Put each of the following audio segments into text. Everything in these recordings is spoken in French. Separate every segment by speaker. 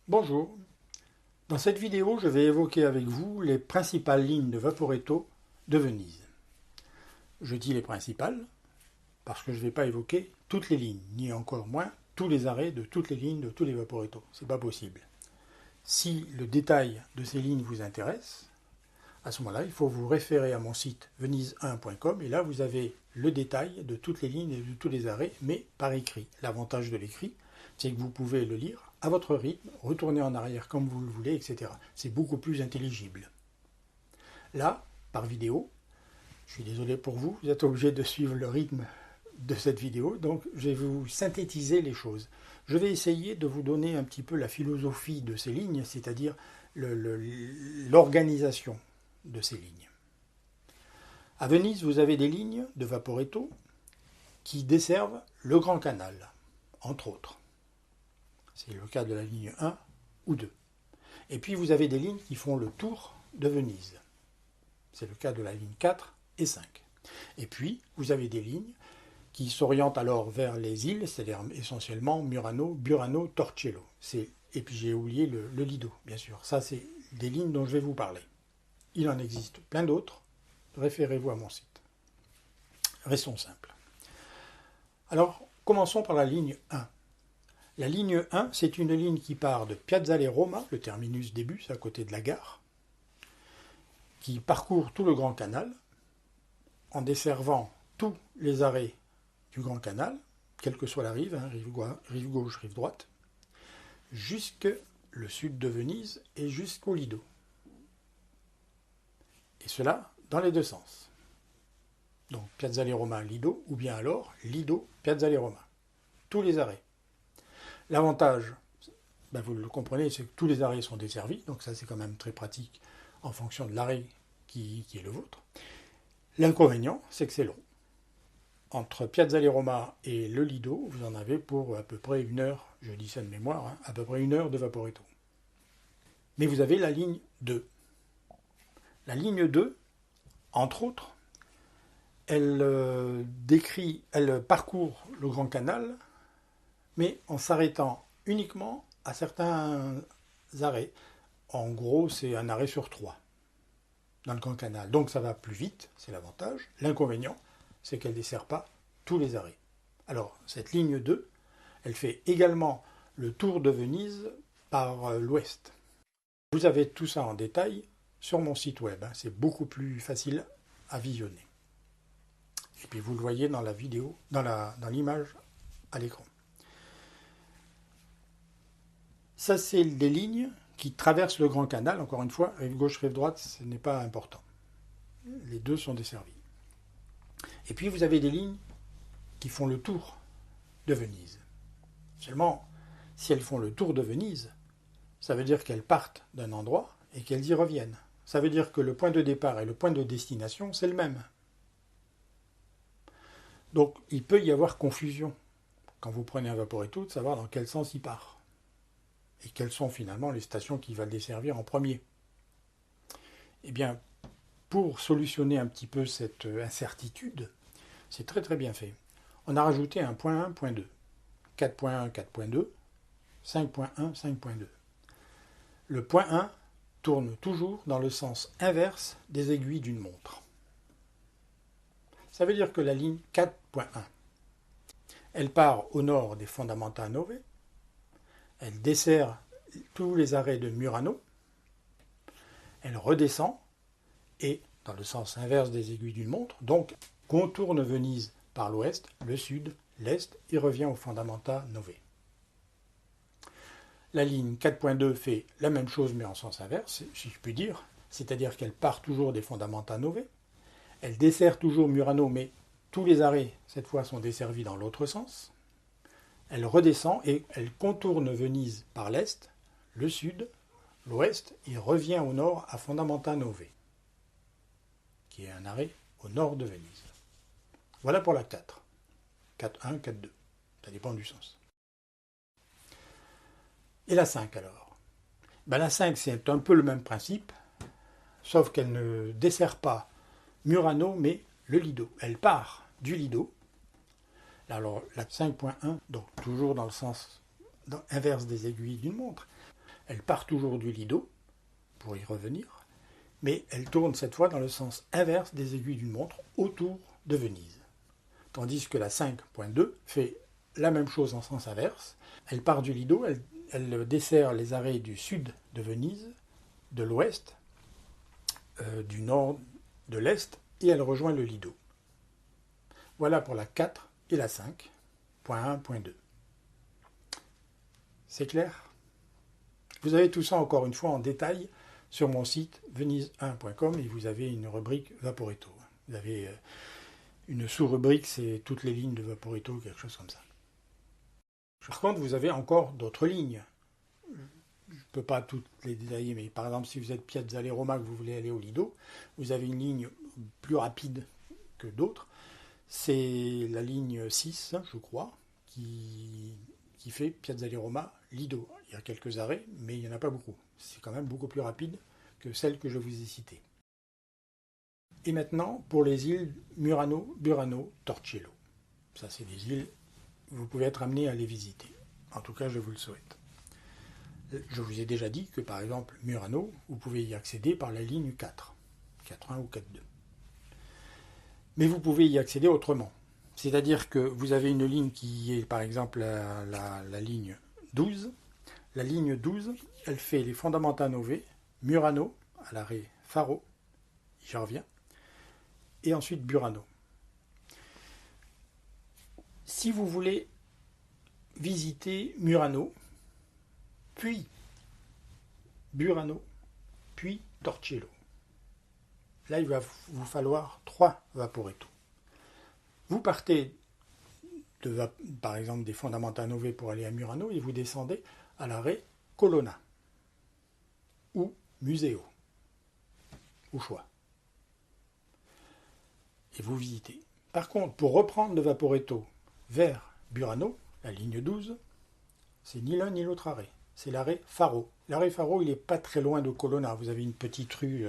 Speaker 1: Bonjour, dans cette vidéo je vais évoquer avec vous les principales lignes de Vaporetto de Venise. Je dis les principales parce que je ne vais pas évoquer toutes les lignes, ni encore moins tous les arrêts de toutes les lignes de tous les Vaporetto, c'est pas possible. Si le détail de ces lignes vous intéresse, à ce moment-là il faut vous référer à mon site venise1.com et là vous avez le détail de toutes les lignes et de tous les arrêts, mais par écrit. L'avantage de l'écrit, c'est que vous pouvez le lire à votre rythme, retourner en arrière comme vous le voulez, etc. C'est beaucoup plus intelligible. Là, par vidéo, je suis désolé pour vous, vous êtes obligé de suivre le rythme de cette vidéo, donc je vais vous synthétiser les choses. Je vais essayer de vous donner un petit peu la philosophie de ces lignes, c'est-à-dire l'organisation de ces lignes. À Venise, vous avez des lignes de Vaporetto qui desservent le Grand Canal, entre autres. C'est le cas de la ligne 1 ou 2. Et puis vous avez des lignes qui font le tour de Venise. C'est le cas de la ligne 4 et 5. Et puis vous avez des lignes qui s'orientent alors vers les îles, c'est-à-dire essentiellement Murano, Burano, Torcello. Et puis j'ai oublié le Lido, bien sûr. Ça, c'est des lignes dont je vais vous parler. Il en existe plein d'autres. Référez-vous à mon site. Restons simples. Alors, commençons par la ligne 1. La ligne 1, c'est une ligne qui part de Piazzale Roma, le terminus des bus à côté de la gare, qui parcourt tout le Grand Canal en desservant tous les arrêts du Grand Canal, quelle que soit la rive, rive gauche, rive droite, jusque le sud de Venise et jusqu'au Lido. Et cela dans les deux sens. Donc Piazzale Roma, Lido, ou bien alors Lido, Piazzale Roma. Tous les arrêts. L'avantage, vous le comprenez, c'est que tous les arrêts sont desservis, donc ça c'est quand même très pratique en fonction de l'arrêt qui est le vôtre. L'inconvénient, c'est que c'est long. Entre Piazzale Roma et le Lido, vous en avez pour à peu près une heure, je dis ça de mémoire, à peu près une heure de Vaporetto. Mais vous avez la ligne 2. La ligne 2, entre autres, elle parcourt le Grand Canal, mais en s'arrêtant uniquement à certains arrêts. En gros, c'est un arrêt sur 3 dans le Grand Canal. Donc ça va plus vite, c'est l'avantage. L'inconvénient, c'est qu'elle ne dessert pas tous les arrêts. Alors, cette ligne 2, elle fait également le tour de Venise par l'ouest. Vous avez tout ça en détail sur mon site web. C'est beaucoup plus facile à visionner. Et puis vous le voyez dans la vidéo, dans l'image à l'écran. Ça, c'est des lignes qui traversent le Grand Canal. Encore une fois, rive gauche, rive droite, ce n'est pas important. Les deux sont desservis. Et puis, vous avez des lignes qui font le tour de Venise. Seulement, si elles font le tour de Venise, ça veut dire qu'elles partent d'un endroit et qu'elles y reviennent. Ça veut dire que le point de départ et le point de destination, c'est le même. Donc, il peut y avoir confusion quand vous prenez un Vaporetto de savoir dans quel sens il part. Et quelles sont finalement les stations qui va le desservir en premier. Eh bien, pour solutionner un petit peu cette incertitude, c'est très très bien fait. On a rajouté un point 1, point 2, 4.1, 4.2, 5.1, 5.2. Le point 1 tourne toujours dans le sens inverse des aiguilles d'une montre. Ça veut dire que la ligne 4.1, elle part au nord des Fondamenta Nove, elle dessert tous les arrêts de Murano, elle redescend, et dans le sens inverse des aiguilles d'une montre, donc contourne Venise par l'ouest, le sud, l'est, et revient aux Fondamenta Nove. La ligne 4.2 fait la même chose mais en sens inverse, si je puis dire, c'est-à-dire qu'elle part toujours des Fondamenta Nove, elle dessert toujours Murano, mais tous les arrêts, cette fois, sont desservis dans l'autre sens. Elle redescend et elle contourne Venise par l'est, le sud, l'ouest, et revient au nord à Fondamenta Nove, qui est un arrêt au nord de Venise. Voilà pour la 4. 4.1, 4.2. Ça dépend du sens. Et la 5 alors? La 5, c'est un peu le même principe, sauf qu'elle ne dessert pas Murano, mais le Lido. Elle part du Lido. Alors la 5.1, donc toujours dans le sens inverse des aiguilles d'une montre, Elle part toujours du Lido, pour y revenir, mais elle tourne cette fois dans le sens inverse des aiguilles d'une montre autour de Venise. Tandis que la 5.2 fait la même chose en sens inverse. Elle part du Lido, elle dessert les arrêts du sud de Venise, de l'ouest, du nord, de l'est, et elle rejoint le Lido. Voilà pour la 4 et la 5.1.2. C'est clair? Vous avez tout ça encore une fois en détail sur mon site venise1.com et vous avez une rubrique Vaporetto. Vous avez une sous-rubrique, c'est toutes les lignes de Vaporetto, quelque chose comme ça. Par contre, vous avez encore d'autres lignes. Je ne peux pas toutes les détailler, mais par exemple, si vous êtes Piazzale Roma, que vous voulez aller au Lido, vous avez une ligne plus rapide que d'autres. C'est la ligne 6, je crois, qui fait Piazzale Roma, Lido. Il y a quelques arrêts, mais il n'y en a pas beaucoup. C'est quand même beaucoup plus rapide que celle que je vous ai citée. Et maintenant, pour les îles Murano, Burano, Torcello. Ça, c'est des îles, vous pouvez être amené à les visiter. En tout cas, je vous le souhaite. Je vous ai déjà dit que, par exemple, Murano, vous pouvez y accéder par la ligne 4, 4.1 ou 4.2. Mais vous pouvez y accéder autrement. C'est-à-dire que vous avez une ligne qui est, par exemple, la ligne 12. La ligne 12, elle fait les Fondamenta Nove, Murano, à l'arrêt Faro, j'y reviens, et ensuite Burano. Si vous voulez visiter Murano, puis Burano, puis Torcello, là il va vous falloir 3 Vaporetto. Vous partez par exemple des Fondamenta Nove pour aller à Murano et vous descendez à l'arrêt Colonna ou Museo, au choix. Et vous visitez. Par contre, pour reprendre le Vaporetto vers Burano, la ligne 12, c'est ni l'un ni l'autre arrêt. C'est l'arrêt Faro. L'arrêt Faro, il n'est pas très loin de Colonna. Vous avez une petite rue,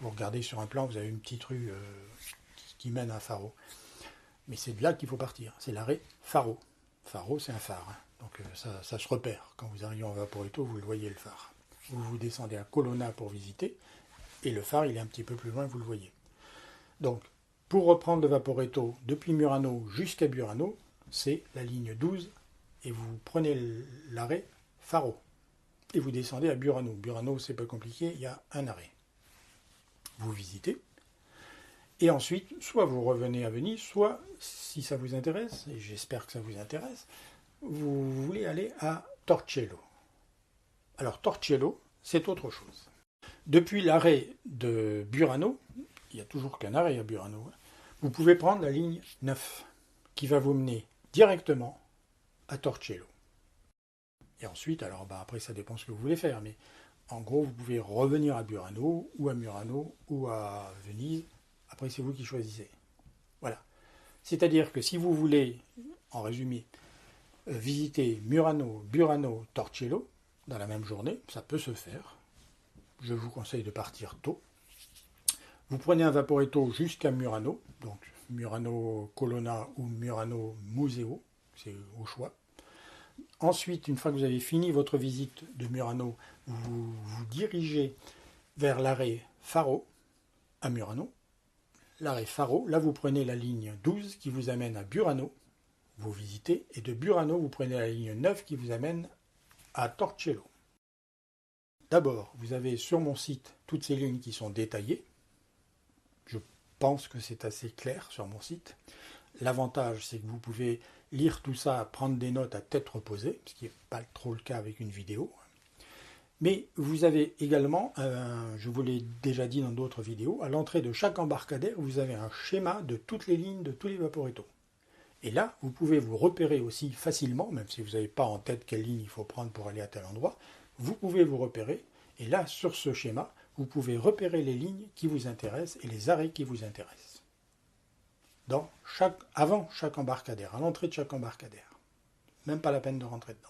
Speaker 1: vous regardez sur un plan, vous avez une petite rue qui mène à Faro. Mais c'est de là qu'il faut partir. C'est l'arrêt Faro. Faro, c'est un phare. Hein. Donc ça se repère. Quand vous arrivez en Vaporetto, vous le voyez le phare. Vous descendez à Colonna pour visiter. Et le phare, il est un petit peu plus loin, vous le voyez. Donc, pour reprendre le Vaporetto depuis Murano jusqu'à Burano, c'est la ligne 12. Et vous prenez l'arrêt Faro. Et vous descendez à Burano. Burano, c'est pas compliqué, il y a un arrêt. Vous visitez. Et ensuite, soit vous revenez à Venise, soit, si ça vous intéresse, et j'espère que ça vous intéresse, vous voulez aller à Torcello. Alors, Torcello, c'est autre chose. Depuis l'arrêt de Burano, il n'y a toujours qu'un arrêt à Burano, vous pouvez prendre la ligne 9, qui va vous mener directement à Torcello. Et ensuite, alors après ça dépend ce que vous voulez faire, mais en gros, vous pouvez revenir à Burano, ou à Murano, ou à Venise. Après, c'est vous qui choisissez. Voilà. C'est-à-dire que si vous voulez, en résumé, visiter Murano, Burano, Torcello, dans la même journée, ça peut se faire. Je vous conseille de partir tôt. Vous prenez un Vaporetto jusqu'à Murano, donc Murano Colonna ou Murano Museo, c'est au choix. Ensuite, une fois que vous avez fini votre visite de Murano, vous vous dirigez vers l'arrêt Faro à Murano. L'arrêt Faro, là vous prenez la ligne 12 qui vous amène à Burano, vous visitez, et de Burano vous prenez la ligne 9 qui vous amène à Torcello. D'abord, vous avez sur mon site toutes ces lignes qui sont détaillées. Je pense que c'est assez clair sur mon site. L'avantage, c'est que vous pouvez lire tout ça, prendre des notes à tête reposée, ce qui n'est pas trop le cas avec une vidéo. Mais vous avez également, je vous l'ai déjà dit dans d'autres vidéos, à l'entrée de chaque embarcadère, vous avez un schéma de toutes les lignes de tous les Vaporetto. Et là, vous pouvez vous repérer aussi facilement, même si vous n'avez pas en tête quelle ligne il faut prendre pour aller à tel endroit, vous pouvez vous repérer. Et là, sur ce schéma, vous pouvez repérer les lignes qui vous intéressent et les arrêts qui vous intéressent. Avant chaque embarcadère, à l'entrée de chaque embarcadère. Même pas la peine de rentrer dedans.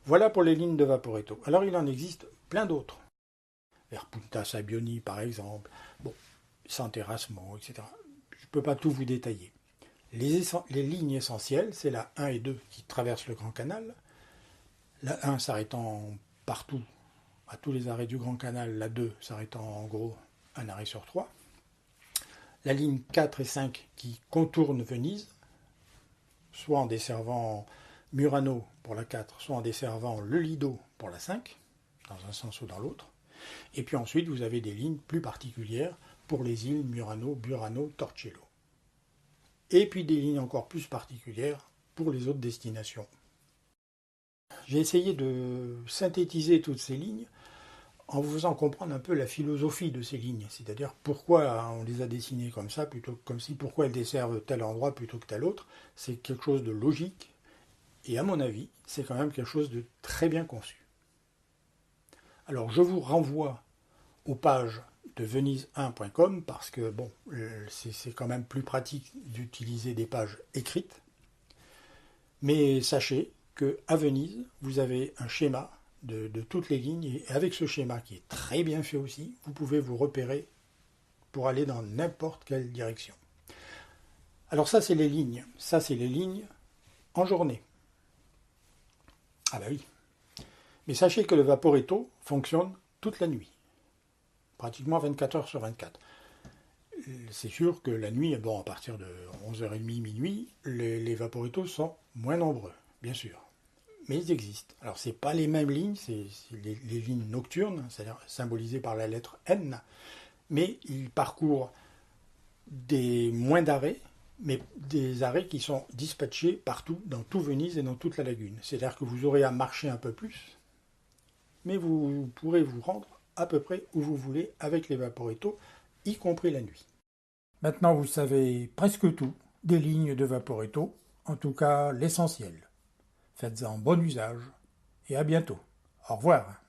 Speaker 1: Voilà pour les lignes de Vaporetto. Alors il en existe plein d'autres. Vers Punta Sabbioni par exemple, Sant'Erasmo, etc. Je ne peux pas tout vous détailler. Les lignes essentielles, c'est la 1 et 2 qui traversent le Grand Canal. La 1 s'arrêtant partout, à tous les arrêts du Grand Canal, la 2 s'arrêtant en gros un arrêt sur 3. La ligne 4 et 5 qui contournent Venise, soit en desservant Murano pour la 4, soit en desservant le Lido pour la 5, dans un sens ou dans l'autre. Et puis ensuite, vous avez des lignes plus particulières pour les îles Murano, Burano, Torcello. Et puis des lignes encore plus particulières pour les autres destinations. J'ai essayé de synthétiser toutes ces lignes en vous faisant comprendre un peu la philosophie de ces lignes, c'est-à-dire pourquoi on les a dessinées comme ça, plutôt que comme si, pourquoi elles desservent tel endroit plutôt que tel autre. C'est quelque chose de logique, et à mon avis, c'est quand même quelque chose de très bien conçu. Alors je vous renvoie aux pages de venise1.com parce que bon, c'est quand même plus pratique d'utiliser des pages écrites. Mais sachez qu'à Venise, vous avez un schéma de toutes les lignes, et avec ce schéma qui est très bien fait aussi, vous pouvez vous repérer pour aller dans n'importe quelle direction. Alors ça c'est les lignes en journée. Ah bah oui. Mais sachez que le Vaporetto fonctionne toute la nuit, pratiquement 24 heures sur 24. C'est sûr que la nuit, bon, à partir de 11h30, minuit, les Vaporettos sont moins nombreux, bien sûr. Mais ils existent. Alors, ce n'est pas les mêmes lignes, c'est les lignes nocturnes, c'est-à-dire symbolisées par la lettre N, mais ils parcourent des moins d'arrêts, mais des arrêts qui sont dispatchés partout, dans tout Venise et dans toute la lagune. C'est-à-dire que vous aurez à marcher un peu plus, mais vous pourrez vous rendre à peu près où vous voulez avec les Vaporetto, y compris la nuit. Maintenant, vous savez presque tout des lignes de Vaporetto, en tout cas l'essentiel. Faites-en bon usage et à bientôt. Au revoir.